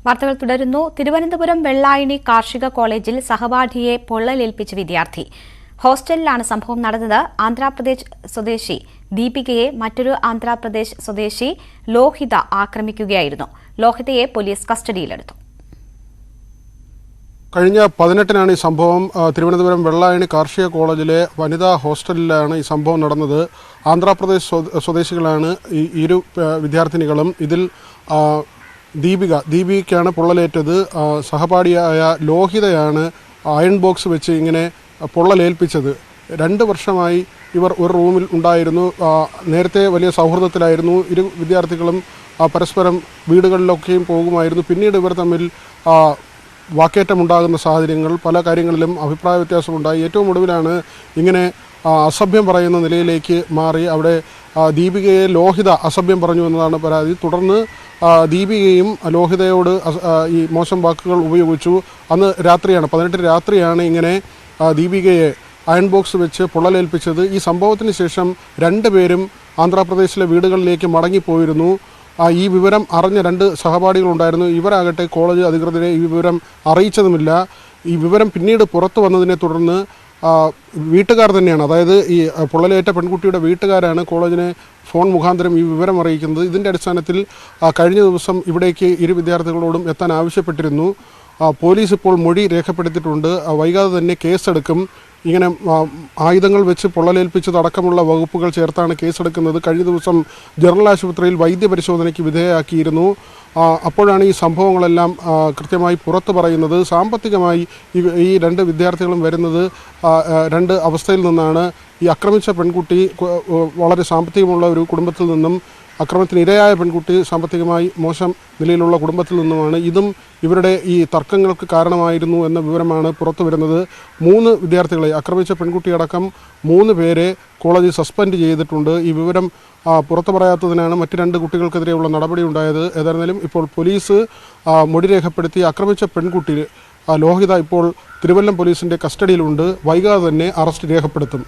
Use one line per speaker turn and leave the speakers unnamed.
വാർത്തകൾ തുടരുന്നു. തിരുവനന്തപുരം വെള്ളായണി കാർഷിക കോളേജിൽ സഹപാഠിയെ പൊള്ളലേൽപ്പിച്ച വിദ്യാർത്ഥി. ഹോസ്റ്റലിലാണ് സംഭവം നടന്നത്. ആന്ധ്രാപ്രദേശ് സ്വദേശി ദീപികയെ മറ്റൊരു ആന്ധ്രാപ്രദേശ് സ്വദേശി ലോഹിത ആക്രമിക്കുകയായിരുന്നു. ലോഹിതയെ പോലീസ് കസ്റ്റഡിയിലെടുത്തു.
കഴിഞ്ഞ 18-നാണ് ഈ സംഭവം. തിരുവനന്തപുരം വെള്ളായണി കാർഷിക കോളേജിലെ വനിതാ ഹോസ്റ്റലിലാണ് ഈ സംഭവം നടന്നത്. ആന്ധ്രാപ്രദേശ് സ്വദേശികളാണ് ഈ ഇരു വിദ്യാർത്ഥിനികളും. ഇതിൽ ദീപികയ്ക്കാണ് പൊള്ളലേറ്റത്. സഹപാഠിയായ ലോഹിതയാണ് അയൺ ബോക്സ് വെച്ച് ഇങ്ങനെ പൊള്ളലേൽപ്പിച്ചത്. 2 വർഷമായി ഇവർ ഒരു റൂമിൽ ഉണ്ടായിരുന്നു. നേരത്തെ വലിയ സൗഹൃദത്തിലായിരുന്നു. ഇരു വിദ്യാർത്ഥികളും പരസ്പരം വീടുകളിലൊക്കെയും പോകുമായിരുന്നു. പിന്നീട് ഇവർ തമ്മിൽ വാക്കേറ്റമുണ്ടാകുന്ന സാഹചര്യങ്ങൾ, പല കാര്യങ്ങളിലും അഭിപ്രായ വ്യത്യാസമുണ്ടായി. ഏറ്റവും ഒടുവിലാണ് ഇങ്ങനെ അസഭ്യം പറയുന്ന നിലയിലേക്ക് മാറി. അവിടെ ദീപികയെ ലോഹിത അസഭ്യം പറഞ്ഞു എന്നതാണ് പരാതി. തുടർന്ന് ദീപികയും ലോഹിതയോട് ഈ മോശം വാക്കുകൾ ഉപയോഗിച്ചു. അന്ന് രാത്രിയാണ്, 18 രാത്രിയാണ് ഇങ്ങനെ ദീപികയെ അയൺ ബോക്സ് വെച്ച് പൊള്ളലേൽപ്പിച്ചത്. ഈ സംഭവത്തിന് ശേഷം 2 പേരും ആന്ധ്രാപ്രദേശിലെ വീടുകളിലേക്ക് മടങ്ങിപ്പോയിരുന്നു. ഈ വിവരം അറിഞ്ഞ 2 സഹപാഠികളുണ്ടായിരുന്നു. ഇവരാകട്ടെ കോളേജ് അധികൃതരെ ഈ വിവരം അറിയിച്ചതുമില്ല. ഈ വിവരം പിന്നീട് പുറത്തു വന്നതിനെ തുടർന്ന് വീട്ടുകാർ തന്നെയാണ്, അതായത് ഈ പൊള്ളലേറ്റ പെൺകുട്ടിയുടെ വീട്ടുകാരാണ് കോളേജിനെ ഫോൺ മുഖാന്തരം ഈ വിവരം അറിയിക്കുന്നത്. ഇതിൻ്റെ അടിസ്ഥാനത്തിൽ കഴിഞ്ഞ ദിവസം ഇവിടേക്ക് ഇരു വിദ്യാർത്ഥികളോടും എത്താൻ ആവശ്യപ്പെട്ടിരുന്നു. പോലീസ് ഇപ്പോൾ മൊഴി രേഖപ്പെടുത്തിയിട്ടുണ്ട്. വൈകാതെ തന്നെ കേസെടുക്കും. ഇങ്ങനെ ആയുധങ്ങൾ വെച്ച് പൊള്ളലേൽപ്പിച്ചതടക്കമുള്ള വകുപ്പുകൾ ചേർത്താണ് കേസെടുക്കുന്നത്. കഴിഞ്ഞ ദിവസം ജനറൽ ആശുപത്രിയിൽ വൈദ്യപരിശോധനയ്ക്ക് വിധേയമാക്കിയിരുന്നു. അപ്പോഴാണ് ഈ സംഭവങ്ങളെല്ലാം കൃത്യമായി പുറത്തു പറയുന്നത്. സാമ്പത്തികമായി ഈ 2 വിദ്യാർത്ഥികളും വരുന്നത് 2 അവസ്ഥയിൽ നിന്നാണ്. ഈ ആക്രമിച്ച പെൺകുട്ടി വളരെ സാമ്പത്തികമുള്ള ഒരു കുടുംബത്തിൽ നിന്നും, അക്രമത്തിന് ഇരയായ പെൺകുട്ടി സാമ്പത്തികമായി മോശം നിലയിലുള്ള കുടുംബത്തിൽ നിന്നുമാണ്. ഇതും ഇവരുടെ ഈ തർക്കങ്ങൾക്ക് കാരണമായിരുന്നു എന്ന വിവരമാണ് പുറത്തു വരുന്നത്. 3 വിദ്യാർത്ഥികളെ, ആക്രമിച്ച പെൺകുട്ടിയടക്കം 3 പേരെ കോളേജ് സസ്പെൻഡ് ചെയ്തിട്ടുണ്ട്. ഈ വിവരം പുറത്തു പറയാത്തതിനാണ് മറ്റ് 2 കുട്ടികൾക്കെതിരെയുള്ള നടപടി ഉണ്ടായത്. ഏതായിരുന്നാലും ഇപ്പോൾ പോലീസ് മൊഴി രേഖപ്പെടുത്തി. ആക്രമിച്ച പെൺകുട്ടി ലോഹിത ഇപ്പോൾ തിരുവല്ലം പോലീസിൻ്റെ കസ്റ്റഡിയിലുണ്ട്. വൈകാതെ തന്നെ അറസ്റ്റ് രേഖപ്പെടുത്തും.